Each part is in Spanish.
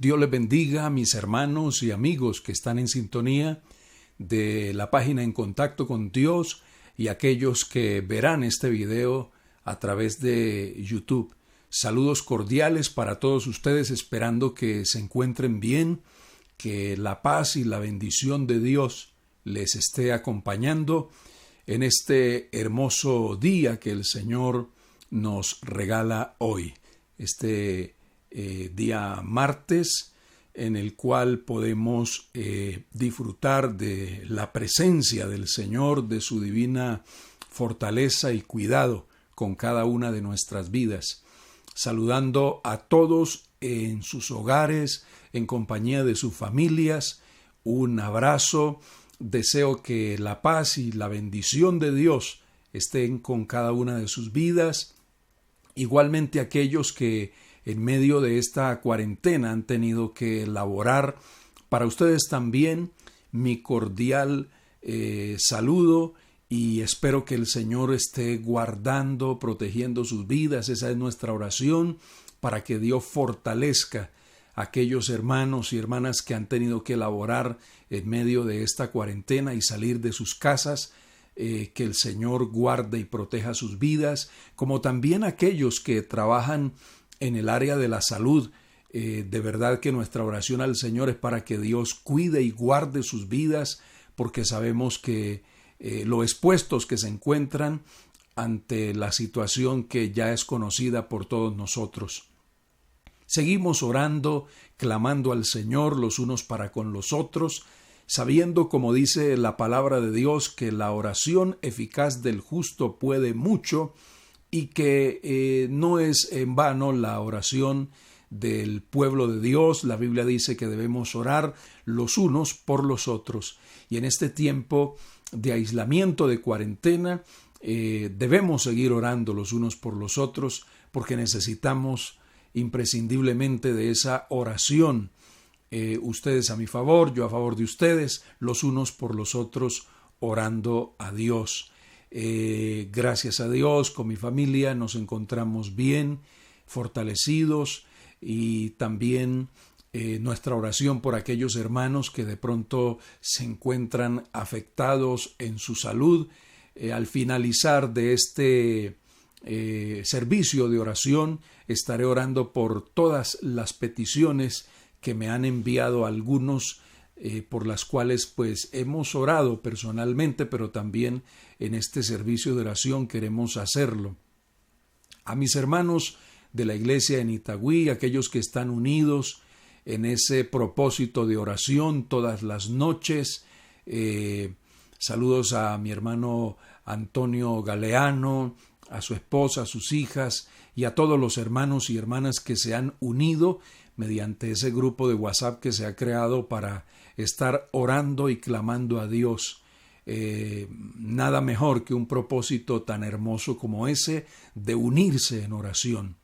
Dios les bendiga a mis hermanos y amigos que están en sintonía de la página En Contacto con Dios y aquellos que verán este video a través de YouTube. Saludos cordiales para todos ustedes, esperando que se encuentren bien, que la paz y la bendición de Dios les esté acompañando en este hermoso día que el Señor nos regala hoy. Día martes, en el cual podemos disfrutar de la presencia del Señor, de su divina fortaleza y cuidado con cada una de nuestras vidas. Saludando a todos en sus hogares, en compañía de sus familias, un abrazo. Deseo que la paz y la bendición de Dios estén con cada una de sus vidas. Igualmente aquellos que en medio de esta cuarentena han tenido que laborar, para ustedes también mi cordial saludo, y espero que el Señor esté guardando, protegiendo sus vidas. Esa es nuestra oración, para que Dios fortalezca a aquellos hermanos y hermanas que han tenido que laborar en medio de esta cuarentena y salir de sus casas. Que el Señor guarde y proteja sus vidas, como también aquellos que trabajan en el área de la salud. De verdad que nuestra oración al Señor es para que Dios cuide y guarde sus vidas, porque sabemos que lo expuestos que se encuentran ante la situación que ya es conocida por todos nosotros. Seguimos orando, clamando al Señor los unos para con los otros, sabiendo, como dice la palabra de Dios, que la oración eficaz del justo puede mucho, y que no es en vano la oración del pueblo de Dios. La Biblia dice que debemos orar los unos por los otros. Y en este tiempo de aislamiento, de cuarentena, debemos seguir orando los unos por los otros, porque necesitamos imprescindiblemente de esa oración. Ustedes a mi favor, yo a favor de ustedes, los unos por los otros, orando a Dios. Gracias a Dios, con mi familia nos encontramos bien, fortalecidos, y también nuestra oración por aquellos hermanos que de pronto se encuentran afectados en su salud. Al finalizar de este servicio de oración, estaré orando por todas las peticiones que me han enviado algunos, por las cuales pues hemos orado personalmente, pero también en este servicio de oración queremos hacerlo. A mis hermanos de la iglesia en Itagüí, aquellos que están unidos en ese propósito de oración todas las noches, saludos a mi hermano Antonio Galeano, a su esposa, a sus hijas y a todos los hermanos y hermanas que se han unido mediante ese grupo de WhatsApp que se ha creado para estar orando y clamando a Dios. Nada mejor que un propósito tan hermoso como ese de unirse en oración.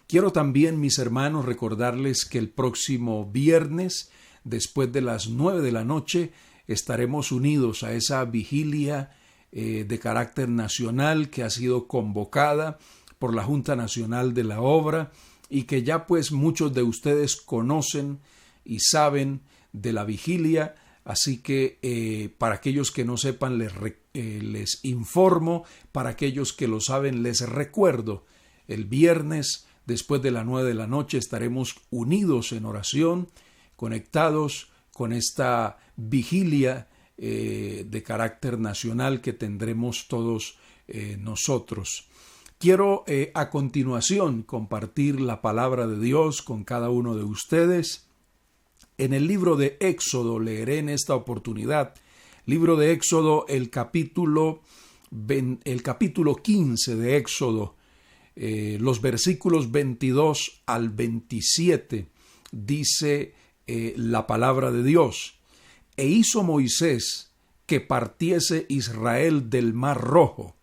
Quiero también, mis hermanos, recordarles que el próximo viernes, después de las 9 de la noche, estaremos unidos a esa vigilia de carácter nacional que ha sido convocada por la Junta Nacional de la Obra, y que ya pues muchos de ustedes conocen y saben de la vigilia. Así que para aquellos que no sepan les informo, para aquellos que lo saben les recuerdo. El viernes después de las 9 de la noche estaremos unidos en oración, conectados con esta vigilia de carácter nacional que tendremos todos nosotros. Quiero a continuación compartir la palabra de Dios con cada uno de ustedes. En el libro de Éxodo leeré en esta oportunidad, libro de Éxodo, el capítulo 15 de Éxodo, los versículos 22 al 27, dice la palabra de Dios: E hizo Moisés que partiese Israel del Mar Rojo,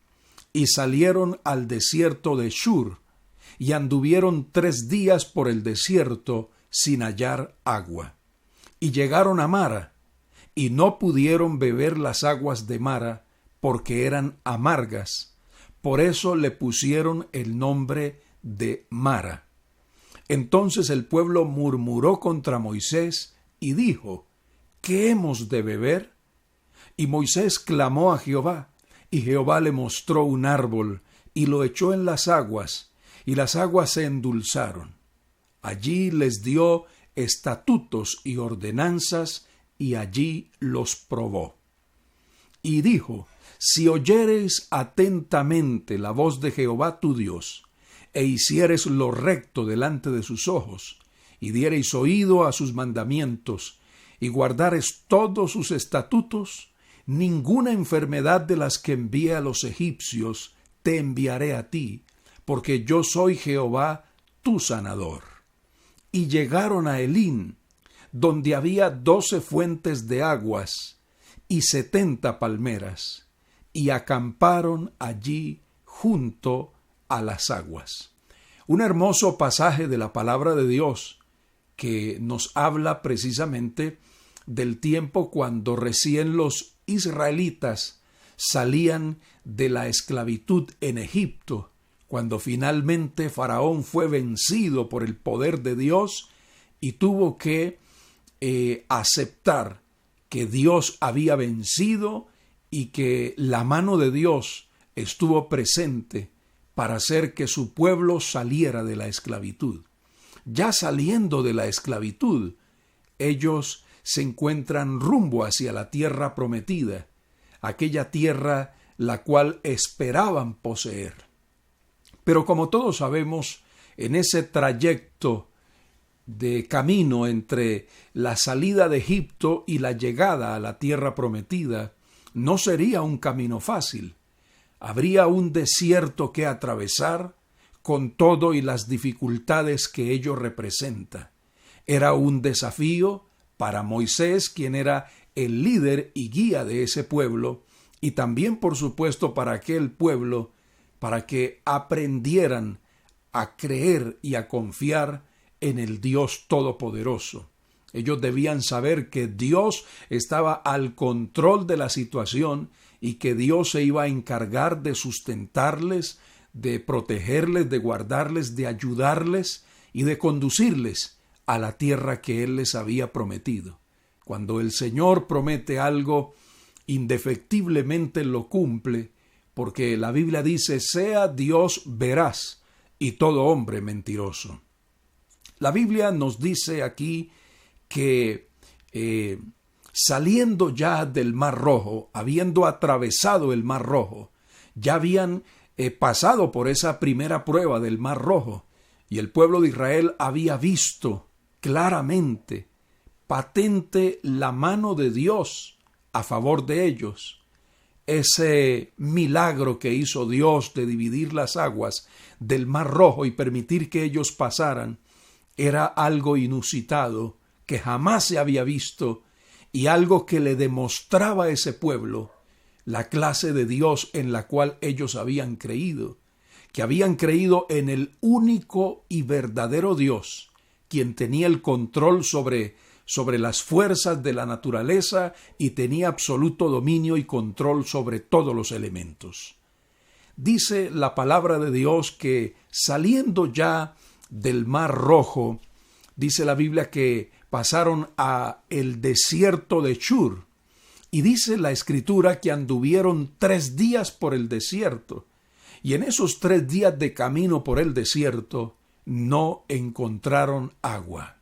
y salieron al desierto de Shur, y anduvieron 3 días por el desierto sin hallar agua. Y llegaron a Mara, y no pudieron beber las aguas de Mara, porque eran amargas. Por eso le pusieron el nombre de Mara. Entonces el pueblo murmuró contra Moisés y dijo: ¿Qué hemos de beber? Y Moisés clamó a Jehová, y Jehová le mostró un árbol, y lo echó en las aguas, y las aguas se endulzaron. Allí les dio estatutos y ordenanzas, y allí los probó. Y dijo: Si oyereis atentamente la voz de Jehová tu Dios, e hiciereis lo recto delante de sus ojos, y diereis oído a sus mandamientos, y guardareis todos sus estatutos, ninguna enfermedad de las que envié a los egipcios te enviaré a ti, porque yo soy Jehová tu sanador. Y llegaron a Elín, donde había 12 fuentes de aguas y 70 palmeras, y acamparon allí junto a las aguas. Un hermoso pasaje de la palabra de Dios que nos habla precisamente del tiempo cuando recién los israelitas salían de la esclavitud en Egipto, cuando finalmente Faraón fue vencido por el poder de Dios y tuvo que aceptar que Dios había vencido y que la mano de Dios estuvo presente para hacer que su pueblo saliera de la esclavitud. Ya saliendo de la esclavitud, ellos se encuentran rumbo hacia la tierra prometida, aquella tierra la cual esperaban poseer. Pero como todos sabemos, en ese trayecto de camino entre la salida de Egipto y la llegada a la tierra prometida, no sería un camino fácil. Habría un desierto que atravesar, con todo y las dificultades que ello representa. Era un desafío para Moisés, quien era el líder y guía de ese pueblo, y también, por supuesto, para aquel pueblo, para que aprendieran a creer y a confiar en el Dios Todopoderoso. Ellos debían saber que Dios estaba al control de la situación y que Dios se iba a encargar de sustentarles, de protegerles, de guardarles, de ayudarles y de conducirles a la tierra que Él les había prometido. Cuando el Señor promete algo, indefectiblemente lo cumple, porque la Biblia dice: sea Dios veraz y todo hombre mentiroso. La Biblia nos dice aquí que saliendo ya del Mar Rojo, habiendo atravesado el Mar Rojo, ya habían pasado por esa primera prueba del Mar Rojo, y el pueblo de Israel había visto claramente, patente, la mano de Dios a favor de ellos. Ese milagro que hizo Dios de dividir las aguas del Mar Rojo y permitir que ellos pasaran era algo inusitado que jamás se había visto, y algo que le demostraba a ese pueblo la clase de Dios en la cual ellos habían creído, que habían creído en el único y verdadero Dios, quien tenía el control sobre las fuerzas de la naturaleza y tenía absoluto dominio y control sobre todos los elementos. Dice la palabra de Dios que saliendo ya del Mar Rojo, dice la Biblia que pasaron a el desierto de Shur, y dice la Escritura que anduvieron 3 días por el desierto, y en esos 3 días de camino por el desierto no encontraron agua.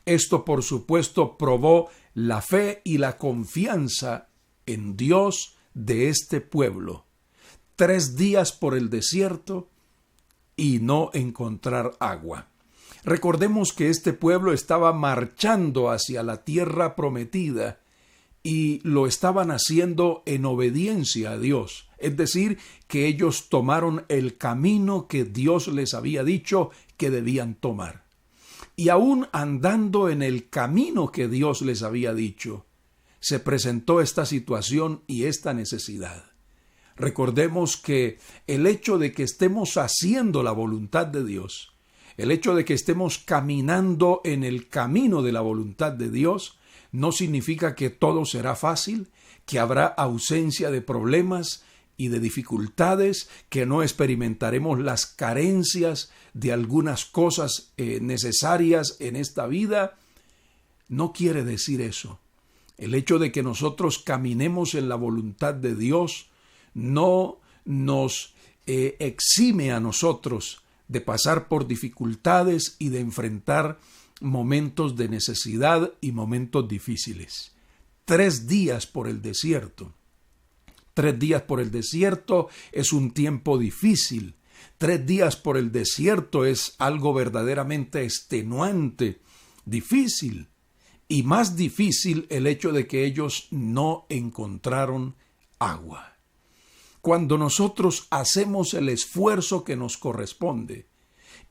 Esto, por supuesto, probó la fe y la confianza en Dios de este pueblo. 3 días por el desierto y no encontrar agua. Recordemos que este pueblo estaba marchando hacia la tierra prometida y lo estaban haciendo en obediencia a Dios. Es decir, que ellos tomaron el camino que Dios les había dicho que debían tomar. Y aún andando en el camino que Dios les había dicho, se presentó esta situación y esta necesidad. Recordemos que el hecho de que estemos haciendo la voluntad de Dios, el hecho de que estemos caminando en el camino de la voluntad de Dios, no significa que todo será fácil, que habrá ausencia de problemas, y de dificultades, que no experimentaremos las carencias de algunas cosas necesarias en esta vida. No quiere decir eso. El hecho de que nosotros caminemos en la voluntad de Dios no nos exime a nosotros de pasar por dificultades y de enfrentar momentos de necesidad y momentos difíciles. 3 días por el desierto. 3 días por el desierto es un tiempo difícil. 3 días por el desierto es algo verdaderamente extenuante, difícil. Y más difícil el hecho de que ellos no encontraron agua. Cuando nosotros hacemos el esfuerzo que nos corresponde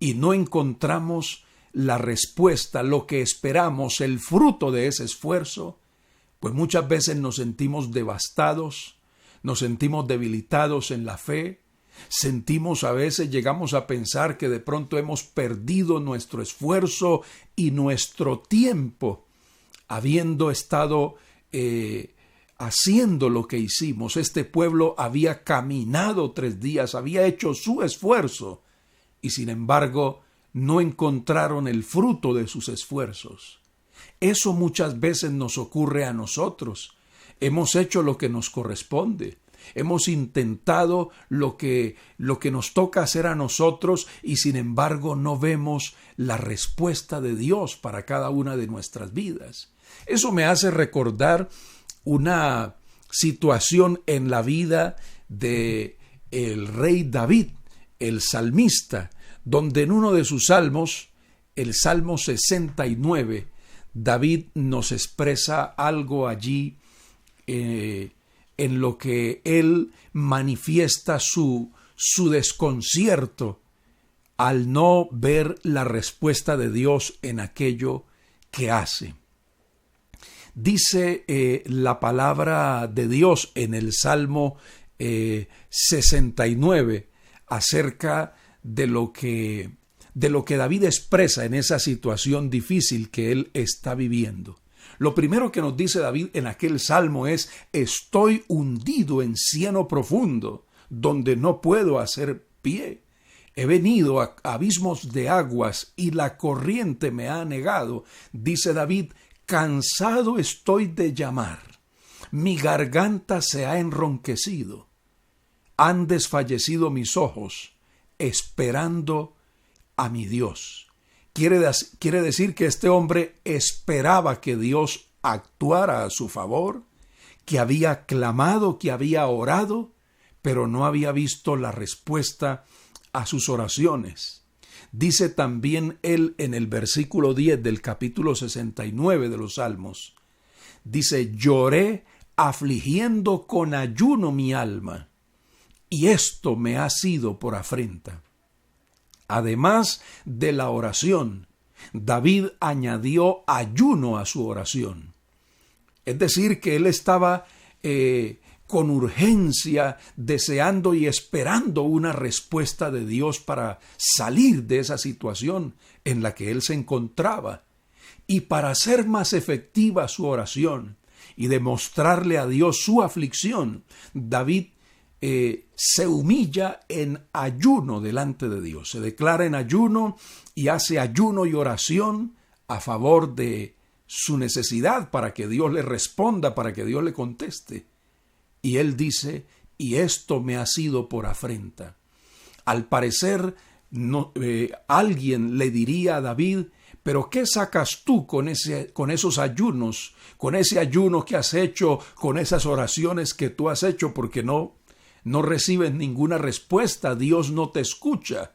y no encontramos la respuesta, lo que esperamos, el fruto de ese esfuerzo, pues muchas veces nos sentimos devastados, nos sentimos debilitados en la fe, a veces llegamos a pensar que de pronto hemos perdido nuestro esfuerzo y nuestro tiempo, habiendo estado haciendo lo que hicimos. Este pueblo había caminado 3 días, había hecho su esfuerzo, y sin embargo no encontraron el fruto de sus esfuerzos. Eso muchas veces nos ocurre a nosotros. Hemos hecho lo que nos corresponde. Hemos intentado lo que nos toca hacer a nosotros, y sin embargo no vemos la respuesta de Dios para cada una de nuestras vidas. Eso me hace recordar una situación en la vida de el rey David, el salmista, donde en uno de sus salmos, el Salmo 69, David nos expresa algo allí en lo que él manifiesta su desconcierto al no ver la respuesta de Dios en aquello que hace. Dice la palabra de Dios en el Salmo 69 acerca de lo que David expresa en esa situación difícil que él está viviendo. Lo primero que nos dice David en aquel salmo es: estoy hundido en cieno profundo, donde no puedo hacer pie. He venido a abismos de aguas y la corriente me ha anegado. Dice David: cansado estoy de llamar, mi garganta se ha enronquecido. Han desfallecido mis ojos, esperando a mi Dios. Quiere decir que este hombre esperaba que Dios actuara a su favor, que había clamado, que había orado, pero no había visto la respuesta a sus oraciones. Dice también él en el versículo 10 del capítulo 69 de los Salmos, dice: lloré afligiendo con ayuno mi alma, y esto me ha sido por afrenta. Además de la oración, David añadió ayuno a su oración. Es decir, que él estaba con urgencia deseando y esperando una respuesta de Dios para salir de esa situación en la que él se encontraba. Y para hacer más efectiva su oración y demostrarle a Dios su aflicción, David se humilla en ayuno delante de Dios, se declara en ayuno y hace ayuno y oración a favor de su necesidad, para que Dios le responda, para que Dios le conteste. Y él dice: y esto me ha sido por afrenta. Al parecer alguien le diría a David: pero ¿qué sacas tú con esos ayunos, con ese ayuno que has hecho, con esas oraciones que tú has hecho? Porque no recibes ninguna respuesta, Dios no te escucha.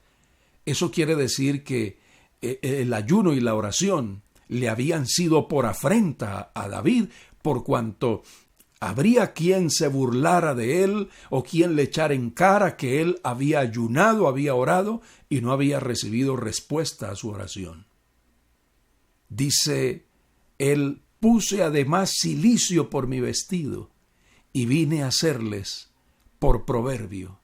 Eso quiere decir que el ayuno y la oración le habían sido por afrenta a David, por cuanto habría quien se burlara de él o quien le echara en cara que él había ayunado, había orado y no había recibido respuesta a su oración. Dice él: puse además cilicio por mi vestido y vine a hacerles por proverbio.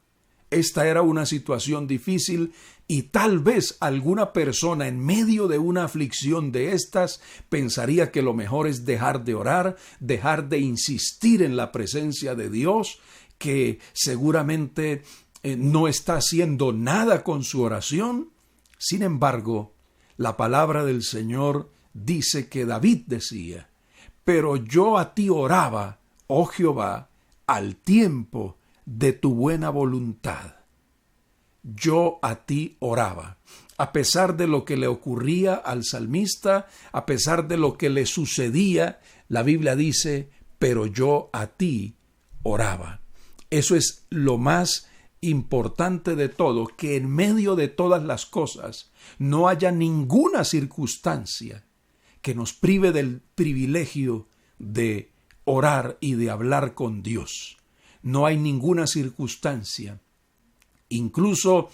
Esta era una situación difícil, y tal vez alguna persona en medio de una aflicción de estas pensaría que lo mejor es dejar de orar, dejar de insistir en la presencia de Dios, que seguramente no está haciendo nada con su oración. Sin embargo, la palabra del Señor dice que David decía: pero yo a ti oraba, oh Jehová, al tiempo de tu buena voluntad. Yo a ti oraba. A pesar de lo que le ocurría al salmista, a pesar de lo que le sucedía, la Biblia dice: pero yo a ti oraba. Eso es lo más importante de todo, que en medio de todas las cosas no haya ninguna circunstancia que nos prive del privilegio de orar y de hablar con Dios. No hay ninguna circunstancia. Incluso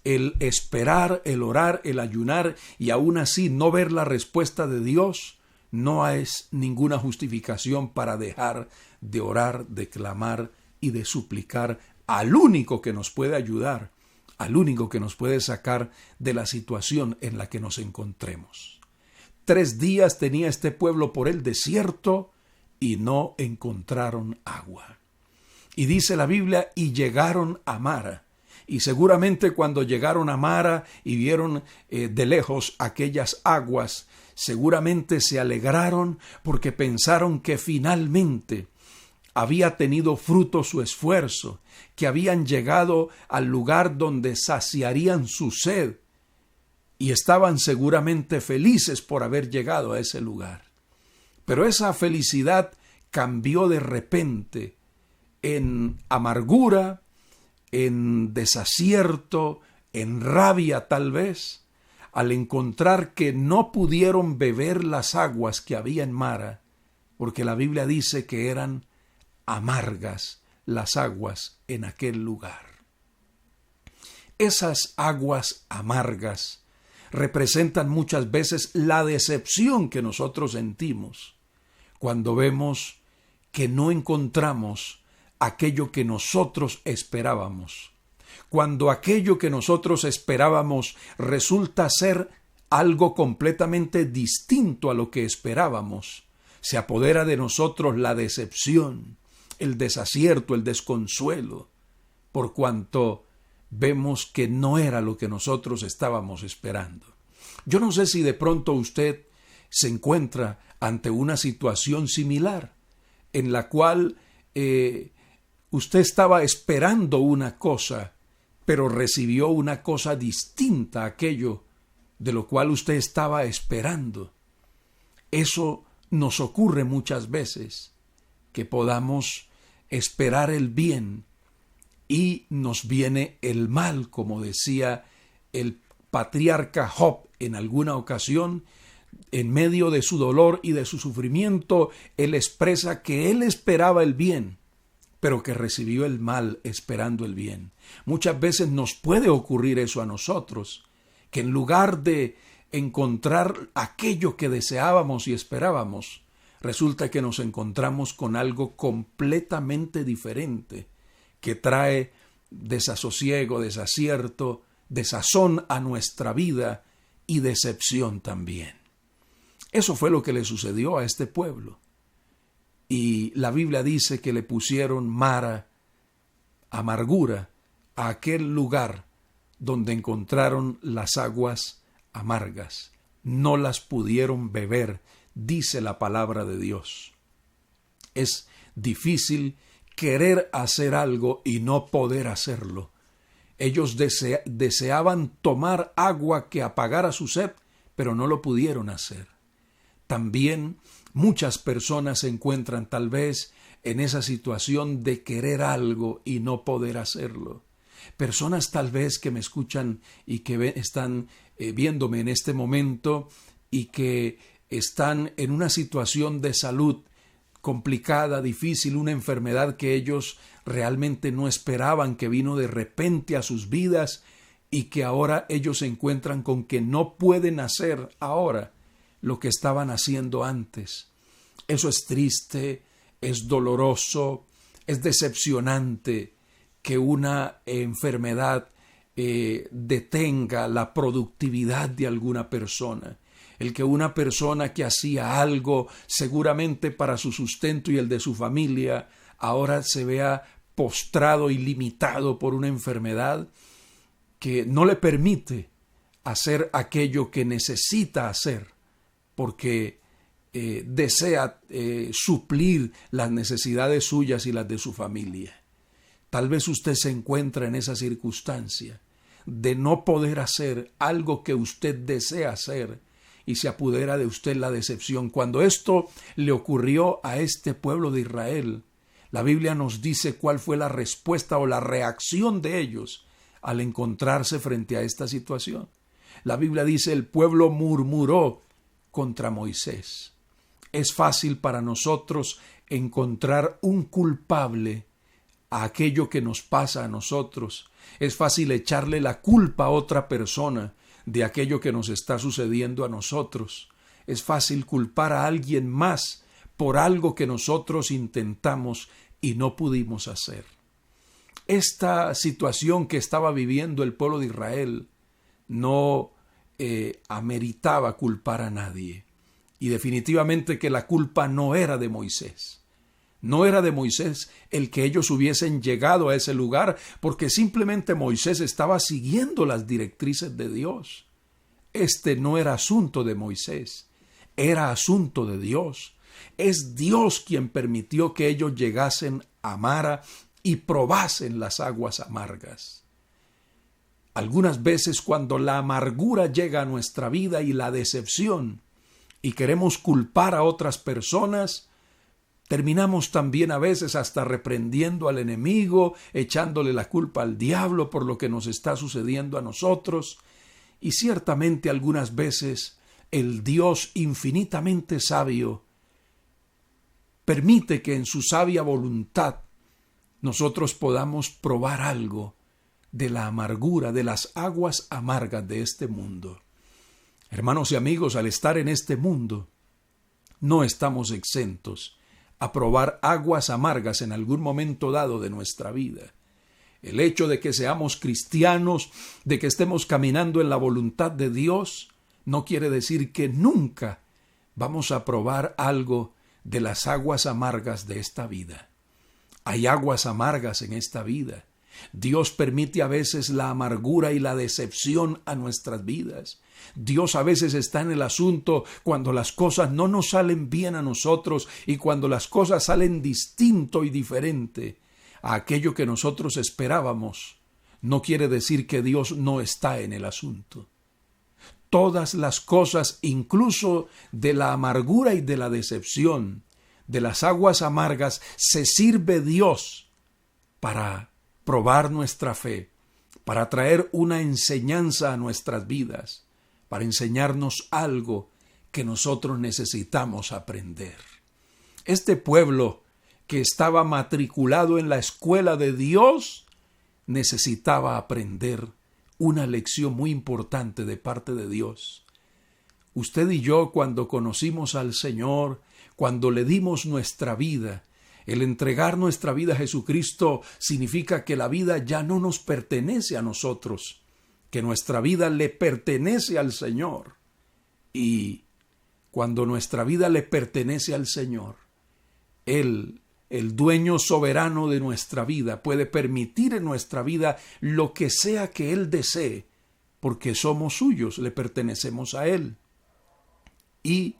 el esperar, el orar, el ayunar y aún así no ver la respuesta de Dios no es ninguna justificación para dejar de orar, de clamar y de suplicar al único que nos puede ayudar, al único que nos puede sacar de la situación en la que nos encontremos. 3 días tenía este pueblo por el desierto y no encontraron agua. Y dice la Biblia: y llegaron a Mara. Y seguramente cuando llegaron a Mara y vieron de lejos aquellas aguas, seguramente se alegraron porque pensaron que finalmente había tenido fruto su esfuerzo, que habían llegado al lugar donde saciarían su sed, y estaban seguramente felices por haber llegado a ese lugar. Pero esa felicidad cambió de repente en amargura, en desacierto, en rabia tal vez, al encontrar que no pudieron beber las aguas que había en Mara, porque la Biblia dice que eran amargas las aguas en aquel lugar. Esas aguas amargas representan muchas veces la decepción que nosotros sentimos cuando vemos que no encontramos aquello que nosotros esperábamos. Cuando aquello que nosotros esperábamos resulta ser algo completamente distinto a lo que esperábamos, se apodera de nosotros la decepción, el desacierto, el desconsuelo, por cuanto vemos que no era lo que nosotros estábamos esperando. Yo no sé si de pronto usted se encuentra ante una situación similar, en la cual usted estaba esperando una cosa, pero recibió una cosa distinta a aquello de lo cual usted estaba esperando. Eso nos ocurre muchas veces, que podamos esperar el bien y nos viene el mal, como decía el patriarca Job en alguna ocasión. En medio de su dolor y de su sufrimiento, él expresa que él esperaba el bien, pero que recibió el mal esperando el bien. Muchas veces nos puede ocurrir eso a nosotros, que en lugar de encontrar aquello que deseábamos y esperábamos, resulta que nos encontramos con algo completamente diferente, que trae desasosiego, desacierto, desazón a nuestra vida y decepción también. Eso fue lo que le sucedió a este pueblo. Y la Biblia dice que le pusieron Mara, amargura, a aquel lugar donde encontraron las aguas amargas. No las pudieron beber, dice la palabra de Dios. Es difícil querer hacer algo y no poder hacerlo. Ellos deseaban tomar agua que apagara su sed, pero no lo pudieron hacer. También muchas personas se encuentran tal vez en esa situación de querer algo y no poder hacerlo. Personas tal vez que me escuchan y que están viéndome en este momento y que están en una situación de salud complicada, difícil, una enfermedad que ellos realmente no esperaban, que vino de repente a sus vidas y que ahora ellos se encuentran con que no pueden hacer ahora lo que estaban haciendo antes. Eso es triste, es doloroso, es decepcionante que una enfermedad detenga la productividad de alguna persona. El que una persona que hacía algo seguramente para su sustento y el de su familia, ahora se vea postrado y limitado por una enfermedad que no le permite hacer aquello que necesita hacer, porque desea suplir las necesidades suyas y las de su familia. Tal vez usted se encuentra en esa circunstancia de no poder hacer algo que usted desea hacer y se apodera de usted la decepción. Cuando esto le ocurrió a este pueblo de Israel, la Biblia nos dice cuál fue la respuesta o la reacción de ellos al encontrarse frente a esta situación. La Biblia dice: el pueblo murmuró contra Moisés. Es fácil para nosotros encontrar un culpable a aquello que nos pasa a nosotros. Es fácil echarle la culpa a otra persona de aquello que nos está sucediendo a nosotros. Es fácil culpar a alguien más por algo que nosotros intentamos y no pudimos hacer. Esta situación que estaba viviendo el pueblo de Israel no ameritaba culpar a nadie. Y definitivamente que la culpa no era de Moisés. No era de Moisés el que ellos hubiesen llegado a ese lugar, porque simplemente Moisés estaba siguiendo las directrices de Dios. Este no era asunto de Moisés, era asunto de Dios. Es Dios quien permitió que ellos llegasen a Mara y probasen las aguas amargas. Algunas veces cuando la amargura llega a nuestra vida y la decepción, y queremos culpar a otras personas, terminamos también a veces hasta reprendiendo al enemigo, echándole la culpa al diablo por lo que nos está sucediendo a nosotros. Y ciertamente algunas veces el Dios infinitamente sabio permite que en su sabia voluntad nosotros podamos probar algo de la amargura, de las aguas amargas de este mundo. Hermanos y amigos, al estar en este mundo, no estamos exentos a probar aguas amargas en algún momento dado de nuestra vida. El hecho de que seamos cristianos, de que estemos caminando en la voluntad de Dios, no quiere decir que nunca vamos a probar algo de las aguas amargas de esta vida. Hay aguas amargas en esta vida. Dios permite a veces la amargura y la decepción a nuestras vidas. Dios a veces está en el asunto cuando las cosas no nos salen bien a nosotros y cuando las cosas salen distinto y diferente a aquello que nosotros esperábamos. No quiere decir que Dios no está en el asunto. Todas las cosas, incluso de la amargura y de la decepción, de las aguas amargas, se sirve Dios para probar nuestra fe, para traer una enseñanza a nuestras vidas, para enseñarnos algo que nosotros necesitamos aprender. Este pueblo que estaba matriculado en la escuela de Dios necesitaba aprender una lección muy importante de parte de Dios. Usted y yo, cuando conocimos al Señor, cuando le dimos nuestra vida, el entregar nuestra vida a Jesucristo significa que la vida ya no nos pertenece a nosotros, que nuestra vida le pertenece al Señor. Y cuando nuestra vida le pertenece al Señor, Él, el dueño soberano de nuestra vida, puede permitir en nuestra vida lo que sea que Él desee, porque somos suyos, le pertenecemos a Él. Y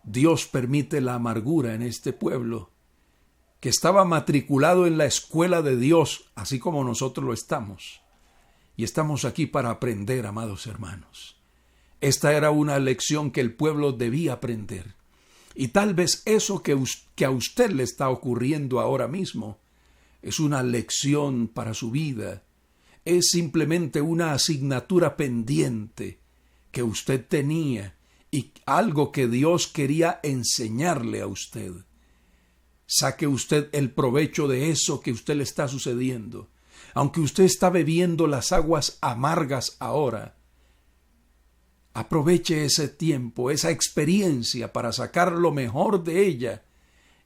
Dios permite la amargura en este pueblo, que estaba matriculado en la escuela de Dios, así como nosotros lo estamos. Y estamos aquí para aprender, amados hermanos. Esta era una lección que el pueblo debía aprender. Y tal vez eso que a usted le está ocurriendo ahora mismo es una lección para su vida. Es simplemente una asignatura pendiente que usted tenía y algo que Dios quería enseñarle a usted. Saque usted el provecho de eso que usted le está sucediendo. Aunque usted está bebiendo las aguas amargas ahora, aproveche ese tiempo, esa experiencia para sacar lo mejor de ella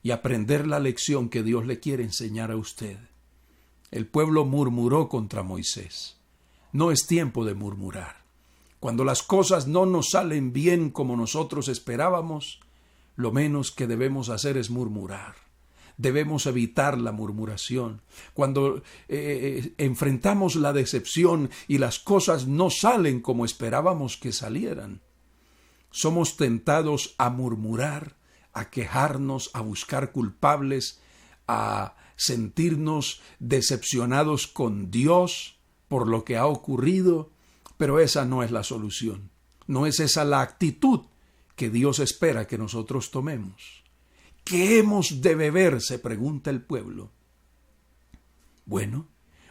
y aprender la lección que Dios le quiere enseñar a usted. El pueblo murmuró contra Moisés. No es tiempo de murmurar. Cuando las cosas no nos salen bien como nosotros esperábamos, lo menos que debemos hacer es murmurar. debemos evitar la murmuración. Cuando enfrentamos la decepción y las cosas no salen como esperábamos que salieran, somos tentados a murmurar, a quejarnos, a buscar culpables, a sentirnos decepcionados con Dios por lo que ha ocurrido, pero esa no es la solución. No es esa la actitud que Dios espera que nosotros tomemos. ¿Qué hemos de beber?, se pregunta el pueblo. Bueno,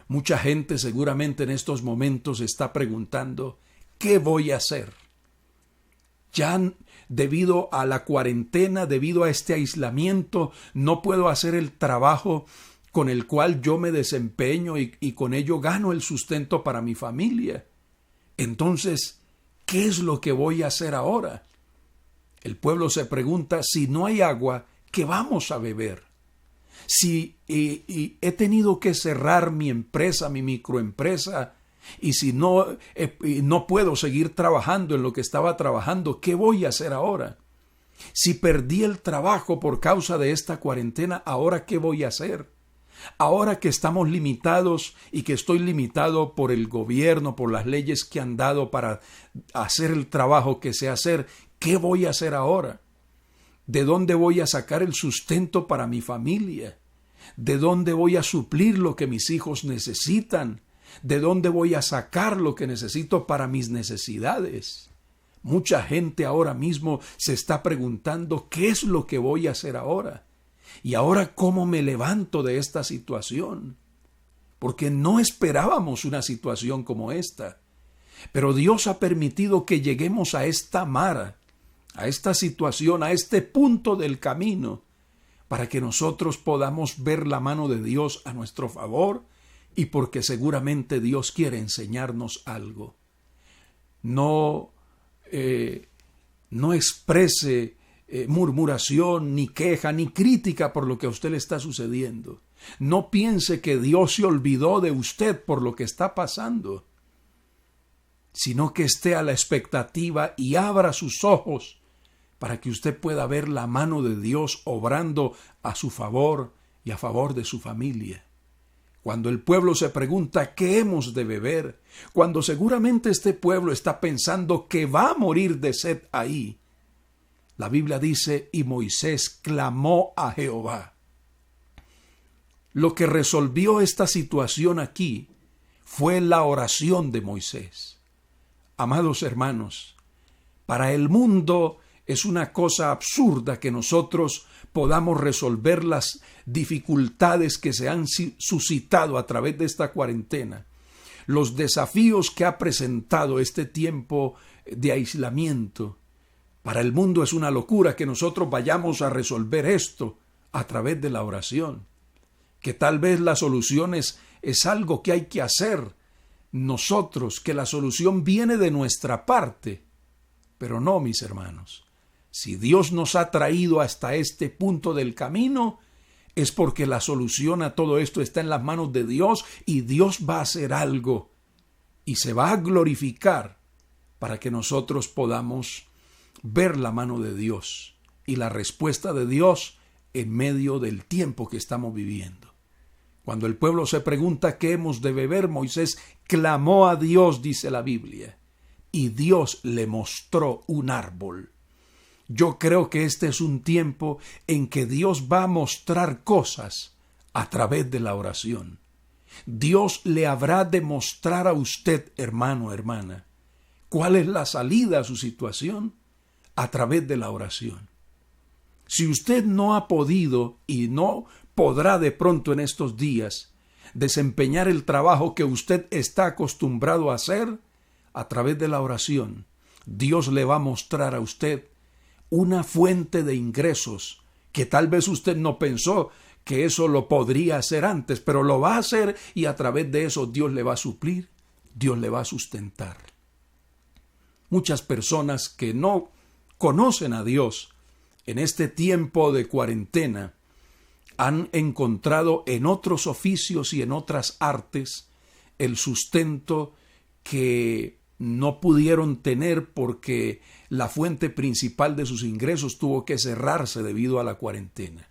mucha gente seguramente en estos momentos está preguntando, ¿qué voy a hacer? Ya debido a la cuarentena, debido a este aislamiento, no puedo hacer el trabajo con el cual yo me desempeño y con ello gano el sustento para mi familia. Entonces, ¿qué es lo que voy a hacer ahora? El pueblo se pregunta, si no hay agua, ¿qué vamos a beber? Si he tenido que cerrar mi empresa, mi microempresa, y si no puedo seguir trabajando en lo que estaba trabajando, ¿qué voy a hacer ahora? Si perdí el trabajo por causa de esta cuarentena, ¿ahora qué voy a hacer? Ahora que estamos limitados y que estoy limitado por el gobierno, por las leyes que han dado para hacer el trabajo que sé hacer, ¿qué voy a hacer ahora? ¿De dónde voy a sacar el sustento para mi familia? ¿De dónde voy a suplir lo que mis hijos necesitan? ¿De dónde voy a sacar lo que necesito para mis necesidades? Mucha gente ahora mismo se está preguntando, ¿qué es lo que voy a hacer ahora? ¿Y ahora cómo me levanto de esta situación? Porque no esperábamos una situación como esta. Pero Dios ha permitido que lleguemos a esta mara, a esta situación, a este punto del camino, para que nosotros podamos ver la mano de Dios a nuestro favor y porque seguramente Dios quiere enseñarnos algo. No exprese murmuración, ni queja, ni crítica por lo que a usted le está sucediendo. No piense que Dios se olvidó de usted por lo que está pasando, sino que esté a la expectativa y abra sus ojos para que usted pueda ver la mano de Dios obrando a su favor y a favor de su familia. Cuando el pueblo se pregunta ¿qué hemos de beber?, cuando seguramente este pueblo está pensando que va a morir de sed ahí, la Biblia dice, y Moisés clamó a Jehová. Lo que resolvió esta situación aquí fue la oración de Moisés. Amados hermanos, para el mundo es una cosa absurda que nosotros podamos resolver las dificultades que se han suscitado a través de esta cuarentena, los desafíos que ha presentado este tiempo de aislamiento. Para el mundo es una locura que nosotros vayamos a resolver esto a través de la oración, que tal vez la solución es algo que hay que hacer nosotros, que la solución viene de nuestra parte. Pero no, mis hermanos, si Dios nos ha traído hasta este punto del camino, es porque la solución a todo esto está en las manos de Dios y Dios va a hacer algo y se va a glorificar para que nosotros podamos ver la mano de Dios y la respuesta de Dios en medio del tiempo que estamos viviendo. Cuando el pueblo se pregunta qué hemos de beber, Moisés clamó a Dios, dice la Biblia, y Dios le mostró un árbol. Yo creo que este es un tiempo en que Dios va a mostrar cosas a través de la oración. Dios le habrá de mostrar a usted, hermano, hermana, cuál es la salida a su situación a través de la oración. Si usted no ha podido y no podrá de pronto en estos días desempeñar el trabajo que usted está acostumbrado a hacer, a través de la oración, Dios le va a mostrar a usted una fuente de ingresos que tal vez usted no pensó que eso lo podría hacer antes, pero lo va a hacer y a través de eso Dios le va a suplir, Dios le va a sustentar. Muchas personas que no conocen a Dios en este tiempo de cuarentena han encontrado en otros oficios y en otras artes el sustento que no pudieron tener porque la fuente principal de sus ingresos tuvo que cerrarse debido a la cuarentena.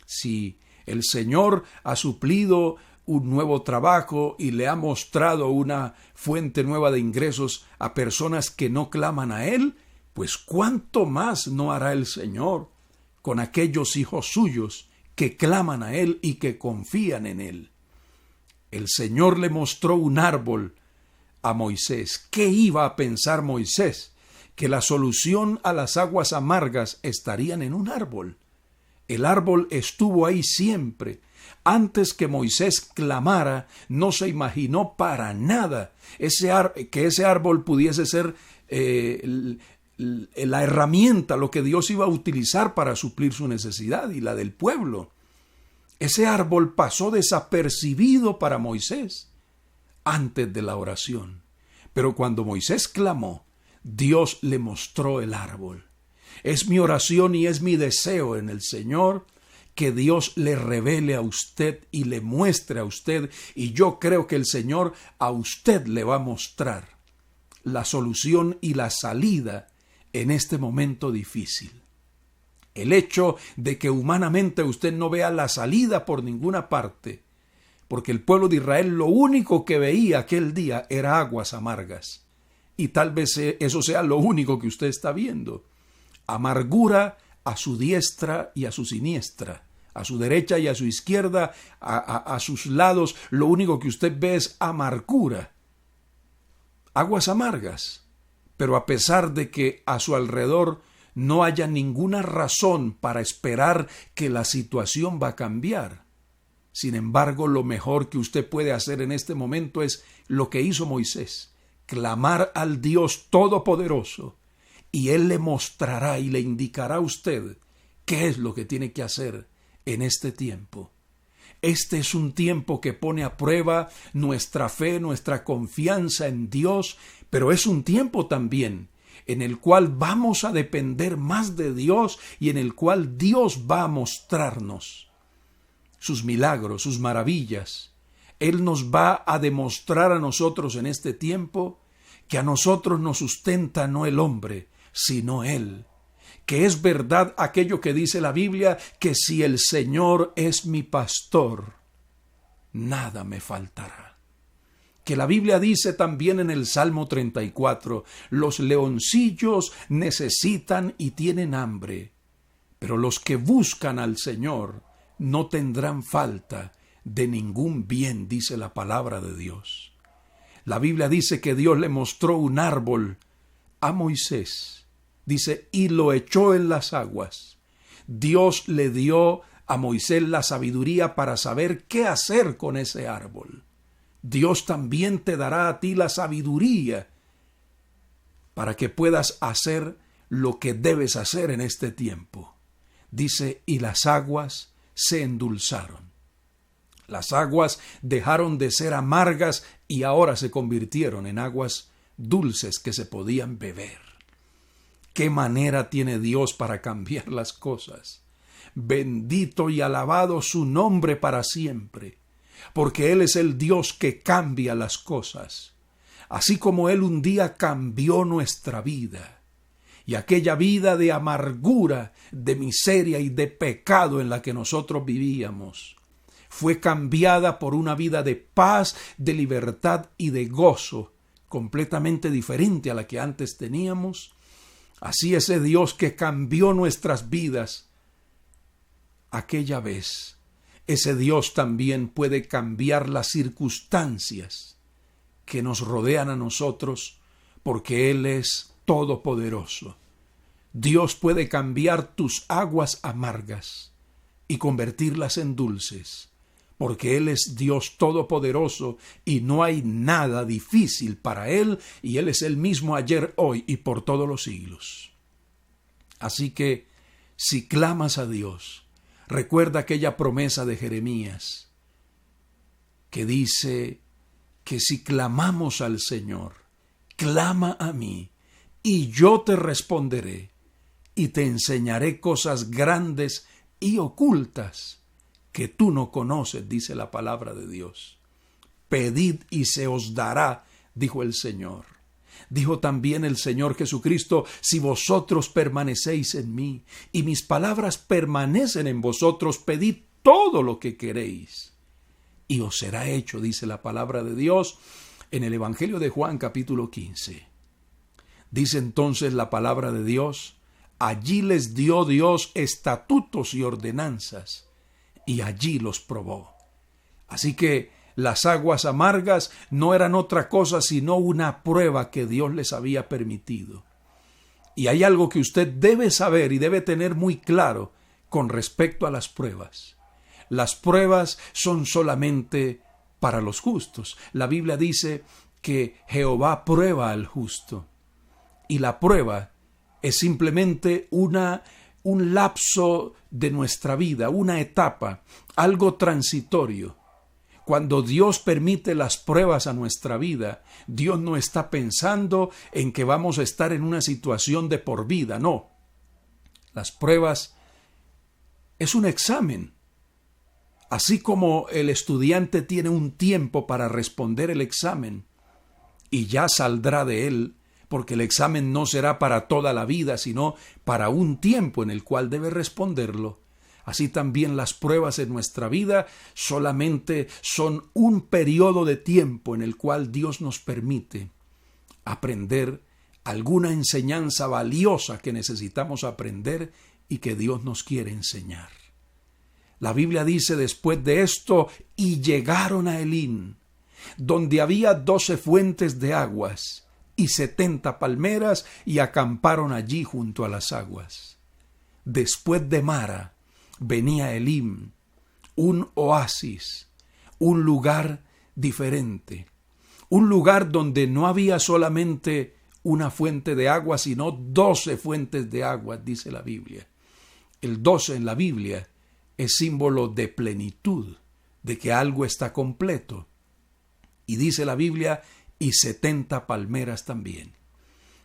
Si El Señor ha suplido un nuevo trabajo y le ha mostrado una fuente nueva de ingresos a personas que no claman a Él, pues ¿cuánto más no hará el Señor con aquellos hijos suyos que claman a Él y que confían en Él? El Señor le mostró un árbol a Moisés. ¿Qué iba a pensar Moisés? Que la solución a las aguas amargas estarían en un árbol. El árbol estuvo ahí siempre. Antes que Moisés clamara, no se imaginó para nada que ese árbol pudiese ser la herramienta, lo que Dios iba a utilizar para suplir su necesidad y la del pueblo. Ese árbol pasó desapercibido para Moisés antes de la oración. Pero cuando Moisés clamó, Dios le mostró el árbol. Es mi oración y es mi deseo en el Señor que Dios le revele a usted y le muestre a usted, y yo creo que el Señor a usted le va a mostrar la solución y la salida en este momento difícil. El hecho de que humanamente usted no vea la salida por ninguna parte, porque el pueblo de Israel lo único que veía aquel día era aguas amargas, y tal vez eso sea lo único que usted está viendo. Amargura a su diestra y a su siniestra, a su derecha y a su izquierda, a sus lados, lo único que usted ve es amargura, aguas amargas. Pero a pesar de que a su alrededor no haya ninguna razón para esperar que la situación va a cambiar, sin embargo, lo mejor que usted puede hacer en este momento es lo que hizo Moisés: clamar al Dios Todopoderoso, y Él le mostrará y le indicará a usted qué es lo que tiene que hacer en este tiempo. Este es un tiempo que pone a prueba nuestra fe, nuestra confianza en Dios, pero es un tiempo también en el cual vamos a depender más de Dios y en el cual Dios va a mostrarnos sus milagros, sus maravillas. Él nos va a demostrar a nosotros en este tiempo que a nosotros nos sustenta no el hombre, sino Él. Que es verdad aquello que dice la Biblia, que si el Señor es mi pastor, nada me faltará. Que la Biblia dice también en el Salmo 34, los leoncillos necesitan y tienen hambre, pero los que buscan al Señor no tendrán falta de ningún bien, dice la palabra de Dios. La Biblia dice que Dios le mostró un árbol a Moisés. Dice, y lo echó en las aguas. Dios le dio a Moisés la sabiduría para saber qué hacer con ese árbol. Dios también te dará a ti la sabiduría para que puedas hacer lo que debes hacer en este tiempo. Dice, y las aguas se endulzaron. Las aguas dejaron de ser amargas y ahora se convirtieron en aguas dulces que se podían beber. ¿Qué manera tiene Dios para cambiar las cosas? Bendito y alabado su nombre para siempre, porque Él es el Dios que cambia las cosas, así como Él un día cambió nuestra vida. Y aquella vida de amargura, de miseria y de pecado en la que nosotros vivíamos, fue cambiada por una vida de paz, de libertad y de gozo, completamente diferente a la que antes teníamos. Así ese Dios que cambió nuestras vidas aquella vez, ese Dios también puede cambiar las circunstancias que nos rodean a nosotros, porque Él es todopoderoso. Dios puede cambiar tus aguas amargas y convertirlas en dulces, porque Él es Dios todopoderoso y no hay nada difícil para Él, y Él es el mismo ayer, hoy y por todos los siglos. Así que, si clamas a Dios, recuerda aquella promesa de Jeremías que dice que si clamamos al Señor, clama a mí, y yo te responderé, y te enseñaré cosas grandes y ocultas que tú no conoces, dice la palabra de Dios. Pedid y se os dará, dijo el Señor. Dijo también el Señor Jesucristo, si vosotros permanecéis en mí, y mis palabras permanecen en vosotros, pedid todo lo que queréis, y os será hecho, dice la palabra de Dios en el Evangelio de Juan, capítulo 15. Dice entonces la palabra de Dios: allí les dio Dios estatutos y ordenanzas, y allí los probó. Así que las aguas amargas no eran otra cosa sino una prueba que Dios les había permitido. Y hay algo que usted debe saber y debe tener muy claro con respecto a las pruebas. Las pruebas son solamente para los justos. La Biblia dice que Jehová prueba al justo. Y la prueba es simplemente un lapso de nuestra vida, una etapa, algo transitorio. Cuando Dios permite las pruebas a nuestra vida, Dios no está pensando en que vamos a estar en una situación de por vida, no. Las pruebas es un examen. Así como el estudiante tiene un tiempo para responder el examen y ya saldrá de él, porque el examen no será para toda la vida, sino para un tiempo en el cual debe responderlo. Así también las pruebas en nuestra vida solamente son un periodo de tiempo en el cual Dios nos permite aprender alguna enseñanza valiosa que necesitamos aprender y que Dios nos quiere enseñar. La Biblia dice después de esto: y llegaron a Elim, donde había 12 fuentes de aguas y 70 palmeras, y acamparon allí junto a las aguas. Después de Mara venía Elim, un oasis, un lugar diferente, un lugar donde no había solamente una fuente de agua, sino 12 fuentes de agua, dice la Biblia. El 12 en la Biblia es símbolo de plenitud, de que algo está completo. Y dice la Biblia: y 70 palmeras también.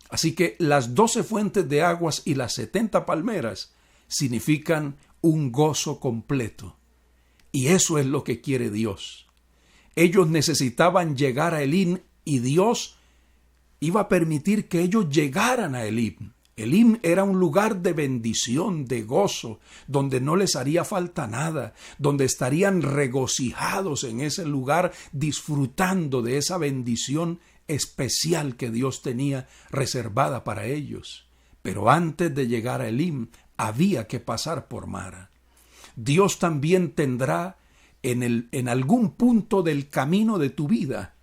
Así que las 12 fuentes de aguas y las 70 palmeras significan un gozo completo. Y eso es lo que quiere Dios. Ellos necesitaban llegar a Elim y Dios iba a permitir que ellos llegaran a Elim. Elim era un lugar de bendición, de gozo, donde no les haría falta nada, donde estarían regocijados en ese lugar, disfrutando de esa bendición especial que Dios tenía reservada para ellos. Pero antes de llegar a Elim, había que pasar por Mara. Dios también tendrá en algún punto del camino de tu vida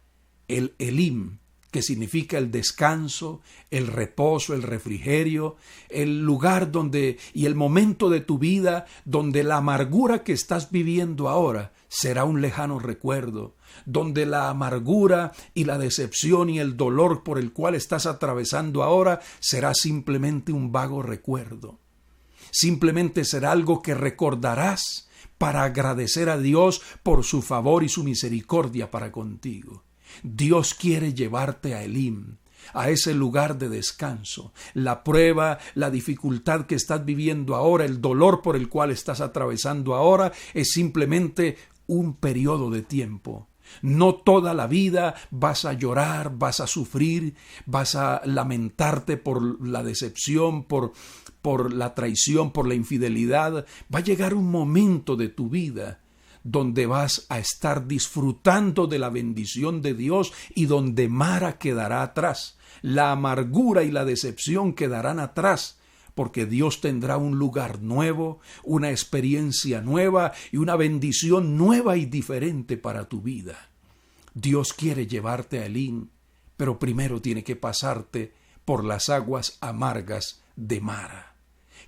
el Elim, que significa el descanso, el reposo, el refrigerio, el lugar donde y el momento de tu vida donde la amargura que estás viviendo ahora será un lejano recuerdo, donde la amargura y la decepción y el dolor por el cual estás atravesando ahora será simplemente un vago recuerdo. Simplemente será algo que recordarás para agradecer a Dios por su favor y su misericordia para contigo. Dios quiere llevarte a Elim, a ese lugar de descanso. La prueba, la dificultad que estás viviendo ahora, el dolor por el cual estás atravesando ahora, es simplemente un periodo de tiempo. No toda la vida vas a llorar, vas a sufrir, vas a lamentarte por la decepción, por la traición, por la infidelidad. Va a llegar un momento de tu vida donde vas a estar disfrutando de la bendición de Dios y donde Mara quedará atrás. La amargura y la decepción quedarán atrás, porque Dios tendrá un lugar nuevo, una experiencia nueva y una bendición nueva y diferente para tu vida. Dios quiere llevarte a Elim, pero primero tiene que pasarte por las aguas amargas de Mara.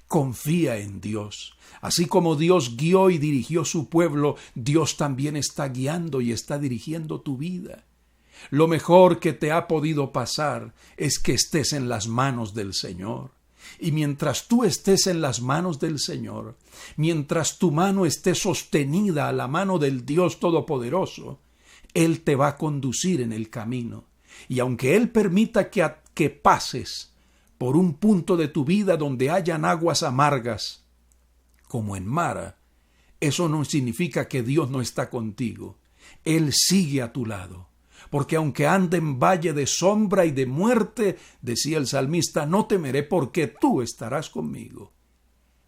Confía en Dios. Así como Dios guió y dirigió su pueblo, Dios también está guiando y está dirigiendo tu vida. Lo mejor que te ha podido pasar es que estés en las manos del Señor. Y mientras tú estés en las manos del Señor, mientras tu mano esté sostenida a la mano del Dios Todopoderoso, Él te va a conducir en el camino. Y aunque Él permita que pases por un punto de tu vida donde hayan aguas amargas, como en Mara, eso no significa que Dios no está contigo. Él sigue a tu lado. Porque aunque ande en valle de sombra y de muerte, decía el salmista, no temeré porque tú estarás conmigo.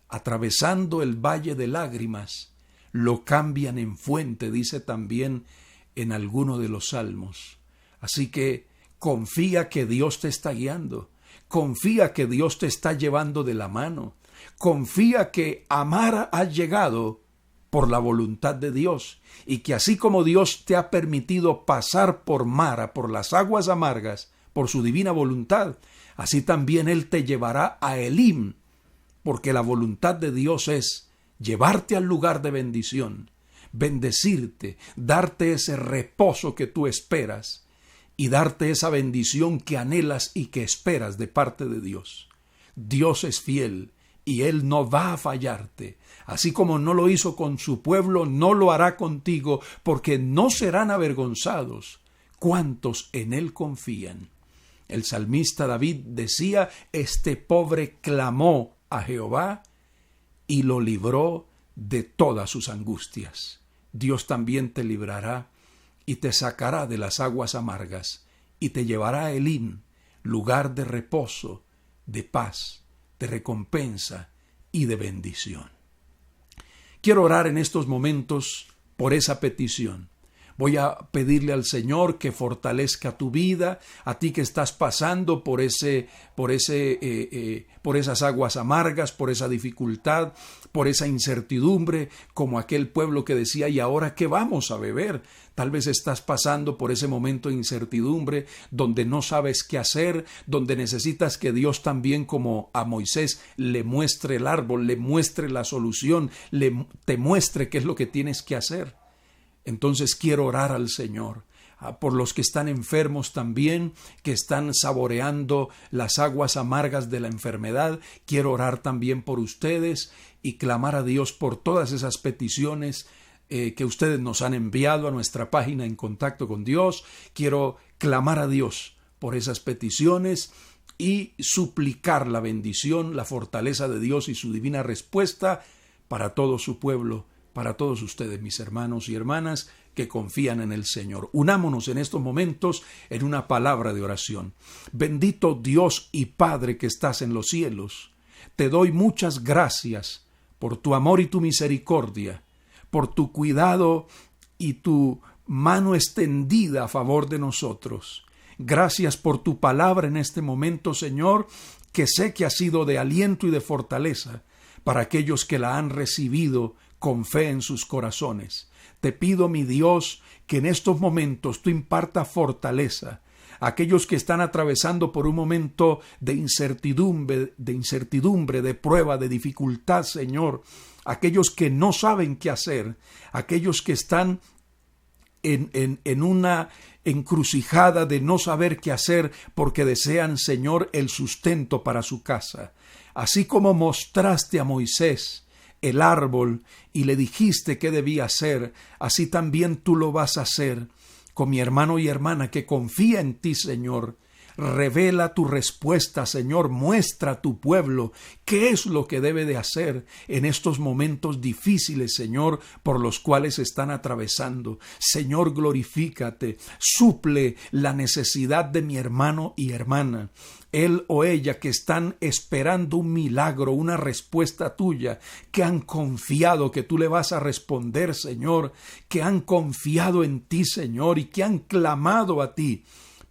Atravesando el valle de lágrimas, lo cambian en fuente, dice también en alguno de los salmos. Así que confía que Dios te está guiando, confía que Dios te está llevando de la mano, confía que a Mara has llegado por la voluntad de Dios, y que así como Dios te ha permitido pasar por Mara, por las aguas amargas, por su divina voluntad, así también Él te llevará a Elim, porque la voluntad de Dios es llevarte al lugar de bendición, bendecirte, darte ese reposo que tú esperas y darte esa bendición que anhelas y que esperas de parte de Dios. Dios es fiel y Él no va a fallarte. Así como no lo hizo con su pueblo, no lo hará contigo, porque no serán avergonzados cuantos en Él confían. El salmista David decía: este pobre clamó a Jehová y lo libró de todas sus angustias. Dios también te librará y te sacará de las aguas amargas y te llevará a Elim, lugar de reposo, de paz, de recompensa y de bendición. Quiero orar en estos momentos por esa petición. Voy a pedirle al Señor que fortalezca tu vida, a ti que estás pasando por esas aguas amargas, por esa dificultad, por esa incertidumbre, como aquel pueblo que decía: ¿y ahora qué vamos a beber? Tal vez estás pasando por ese momento de incertidumbre, donde no sabes qué hacer, donde necesitas que Dios también, como a Moisés, le muestre el árbol, le muestre la solución, te muestre qué es lo que tienes que hacer. Entonces quiero orar al Señor por los que están enfermos también, que están saboreando las aguas amargas de la enfermedad. Quiero orar también por ustedes y clamar a Dios por todas esas peticiones que ustedes nos han enviado a nuestra página En Contacto con Dios. Quiero clamar a Dios por esas peticiones y suplicar la bendición, la fortaleza de Dios y su divina respuesta para todo su pueblo, para todos ustedes, mis hermanos y hermanas que confían en el Señor. Unámonos en estos momentos en una palabra de oración. Bendito Dios y Padre que estás en los cielos, te doy muchas gracias por tu amor y tu misericordia, por tu cuidado y tu mano extendida a favor de nosotros. Gracias por tu palabra en este momento, Señor, que sé que ha sido de aliento y de fortaleza para aquellos que la han recibido con fe en sus corazones. Te pido, mi Dios, que en estos momentos tú impartas fortaleza a aquellos que están atravesando por un momento de incertidumbre, de prueba, de dificultad, Señor. Aquellos que no saben qué hacer, aquellos que están en una encrucijada de no saber qué hacer porque desean, Señor, el sustento para su casa. Así como mostraste a Moisés el árbol y le dijiste qué debía hacer, así también tú lo vas a hacer con mi hermano y hermana que confía en ti, Señor. Revela tu respuesta, Señor, muestra a tu pueblo qué es lo que debe de hacer en estos momentos difíciles, Señor, por los cuales están atravesando. Señor, glorifícate, suple la necesidad de mi hermano y hermana. Él o ella que están esperando un milagro, una respuesta tuya, que han confiado que tú le vas a responder, Señor, que han confiado en ti, Señor, y que han clamado a ti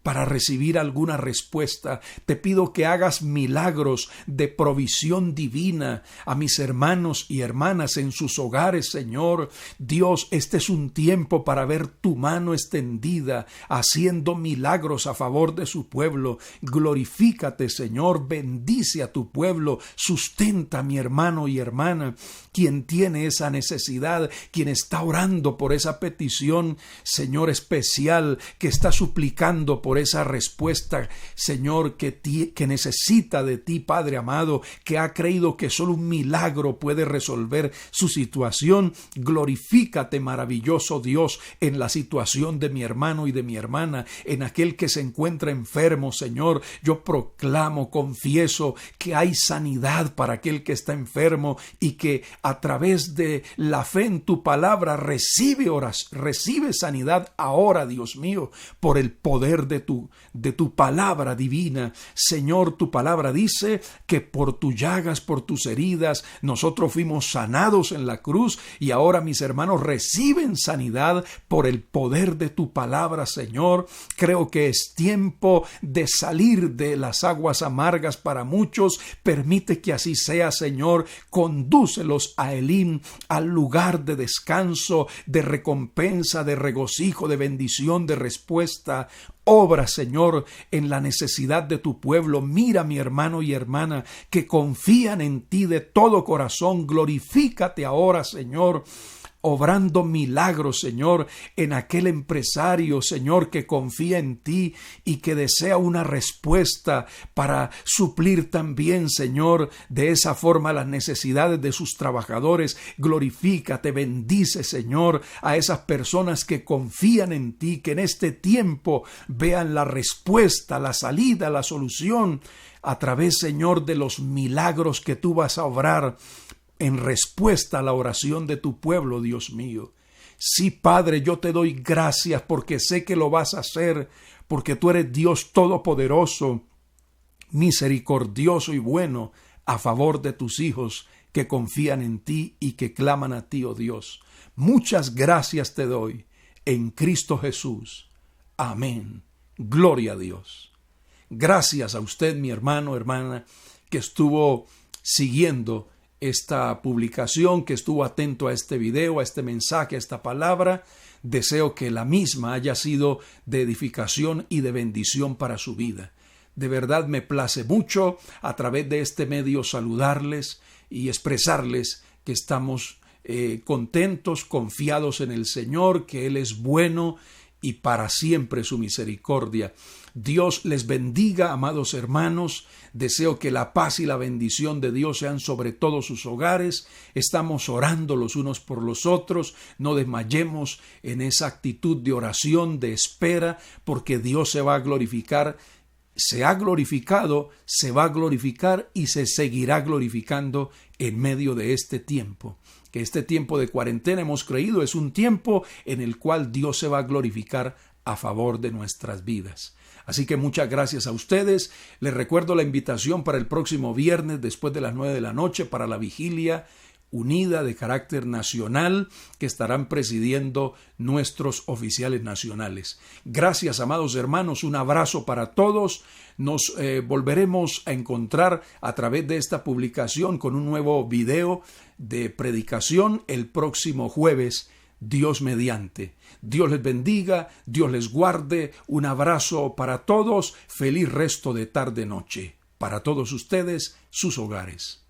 para recibir alguna respuesta. Te pido que hagas milagros de provisión divina a mis hermanos y hermanas en sus hogares, Señor. Dios, este es un tiempo para ver tu mano extendida, haciendo milagros a favor de su pueblo. Glorifícate, Señor, bendice a tu pueblo, sustenta a mi hermano y hermana, quien tiene esa necesidad, quien está orando por esa petición, Señor, especial, que está suplicando por esa respuesta, Señor, que necesita de ti, Padre amado, que ha creído que solo un milagro puede resolver su situación. Glorifícate, maravilloso Dios, en la situación de mi hermano y de mi hermana, en aquel que se encuentra enfermo, Señor. Yo proclamo, confieso que hay sanidad para aquel que está enfermo y que a través de la fe en tu palabra recibe sanidad ahora, Dios mío, por el poder de de tu palabra divina. Señor, tu palabra dice que por tus llagas, por tus heridas, nosotros fuimos sanados en la cruz, y ahora mis hermanos reciben sanidad por el poder de tu palabra, Señor. Creo que es tiempo de salir de las aguas amargas para muchos. Permite que así sea, Señor. Condúcelos a Elim, al lugar de descanso, de recompensa, de regocijo, de bendición, de respuesta. Obra, Señor, en la necesidad de tu pueblo. Mira, mi hermano y hermana, que confían en ti de todo corazón. Glorifícate ahora, Señor, obrando milagros, Señor, en aquel empresario, Señor, que confía en ti y que desea una respuesta para suplir también, Señor, de esa forma las necesidades de sus trabajadores. Glorifícate, bendice, Señor, a esas personas que confían en ti, que en este tiempo vean la respuesta, la salida, la solución, a través, Señor, de los milagros que tú vas a obrar en respuesta a la oración de tu pueblo, Dios mío. Sí, Padre, yo te doy gracias porque sé que lo vas a hacer, porque tú eres Dios todopoderoso, misericordioso y bueno, a favor de tus hijos que confían en ti y que claman a ti, oh Dios. Muchas gracias te doy en Cristo Jesús. Amén. Gloria a Dios. Gracias a usted, mi hermano, hermana, que estuvo siguiendo esta publicación, que estuvo atento a este video, a este mensaje, a esta palabra. Deseo que la misma haya sido de edificación y de bendición para su vida. De verdad me place mucho a través de este medio saludarles y expresarles que estamos contentos, confiados en el Señor, que Él es bueno y para siempre su misericordia. Dios les bendiga, amados hermanos. Deseo que la paz y la bendición de Dios sean sobre todos sus hogares. Estamos orando los unos por los otros. No desmayemos en esa actitud de oración, de espera, porque Dios se va a glorificar. Se ha glorificado, se va a glorificar y se seguirá glorificando en medio de este tiempo. Que este tiempo de cuarentena, hemos creído, es un tiempo en el cual Dios se va a glorificar a favor de nuestras vidas. Así que muchas gracias a ustedes. Les recuerdo la invitación para el próximo viernes después de las 9 de la noche para la vigilia unida de carácter nacional que estarán presidiendo nuestros oficiales nacionales. Gracias, amados hermanos, un abrazo para todos. Nos volveremos a encontrar a través de esta publicación con un nuevo video de predicación el próximo jueves, Dios mediante. Dios les bendiga, Dios les guarde. Un abrazo para todos. Feliz resto de tarde-noche para todos ustedes, sus hogares.